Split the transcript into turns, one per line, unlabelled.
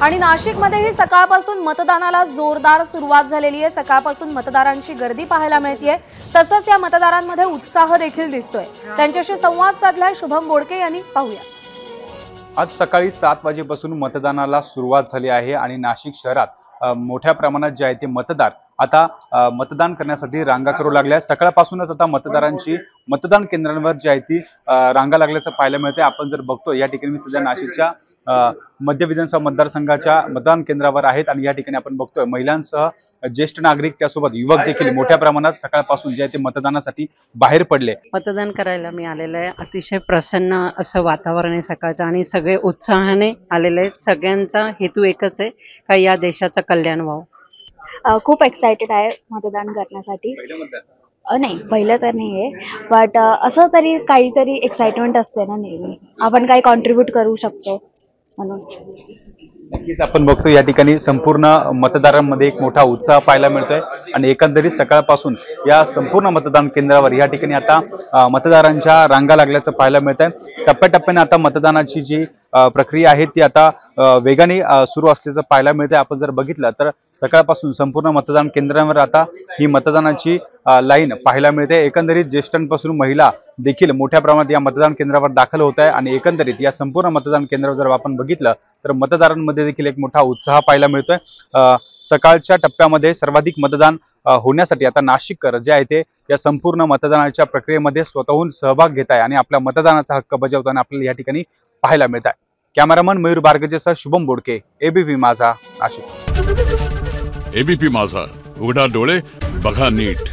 आणि नाशिकमध्येही सकाळपासून मतदानाला जोरदार सुरुवात झालेली आहे। सकाळपासून मतदारांची गर्दी पाहायला मिळतेय। तसंच या मतदारांमध्ये उत्साह देखील दिसतोय। त्यांच्याशी संवाद साधलाय शुभम बोडके यांनी। पाहूया।
आज सकाळी 7 वाजेपासून मतदानाला सुरुवात झाली आहे आणि नाशिक शहरात मोठ्या प्रमाणात जे आहे ते मतदार आता मतदान करण्यासाठी रांगा करू लागल्या। सकाळपासूनच आता मतदारांची मतदान केंद्रांवर जी आहे ती रांगा लागल्याचं पाहायला मिळते। आपण जर बघतो या ठिकाणी मी सध्या नाशिकच्या मध्य विधानसभा मतदारसंघाच्या मतदान केंद्रावर आहेत आणि या ठिकाणी आपण बघतोय महिलांसह ज्येष्ठ नागरिक त्यासोबत युवक देखील मोठ्या प्रमाणात सकाळपासून जे आहे ते मतदानासाठी बाहेर पडले।
मतदान करायला मी आलेलं आहे। अतिशय प्रसन्न असं वातावरण आहे सकाळचं आणि सगळे उत्साहाने आलेले आहेत। सगळ्यांचा हेतू एकच आहे का या देशाचं कल्याण व्हावं।
खूप एक्साइटेड आहे मतदान करण्यासाठी। नाही पहिलं तर नाही आहे, बट असं तरी काहीतरी एक्साइटमेंट असते ना नेहमी, आपण काही कॉन्ट्रीब्यूट करू शकतो म्हणून।
नक्कीच आपण बघतो या ठिकाणी संपूर्ण मतदारांमध्ये एक मोठा उत्साह पाहायला मिळतोय आणि एकंदरीत सकाळपासून या संपूर्ण मतदान केंद्रावर या ठिकाणी आता मतदारांच्या रांगा लागल्याचं पाहायला मिळत आहे। टप्प्याटप्प्याने आता मतदानाची जी प्रक्रिया आहे ती आता वेगाने सुरू असल्याचं पाहायला मिळतंय। आपण जर बघितलं तर सकाळपासून संपूर्ण मतदान केंद्रांवर आता ही मतदानाची लाईन पाहायला मिळते। एकंदरीत ज्येष्ठांपासून महिला देखील मोठ्या प्रमाणात या मतदान केंद्रावर दाखल होत आहे आणि एकंदरीत या संपूर्ण मतदान केंद्रावर जर आपण बघितलं तर मतदारांमध्ये देखील एक मोठा उत्साह पाहायला मिळतोय। सकाळच्या टप्प्यामध्ये सर्वाधिक मतदान होण्यासाठी आता नाशिककर जे आहे ते या संपूर्ण मतदानाच्या प्रक्रियेमध्ये स्वतःहून सहभाग घेत आहे आणि आपल्या मतदानाचा हक्क बजावताना आपल्याला या ठिकाणी पाहायला मिळत आहे। कॅमेरामन मयूर बारगजेसह शुभम बोडके, एबीपी माझा, नाशिक।
एबीपी माझा, उघडा डोळे बघा नीट।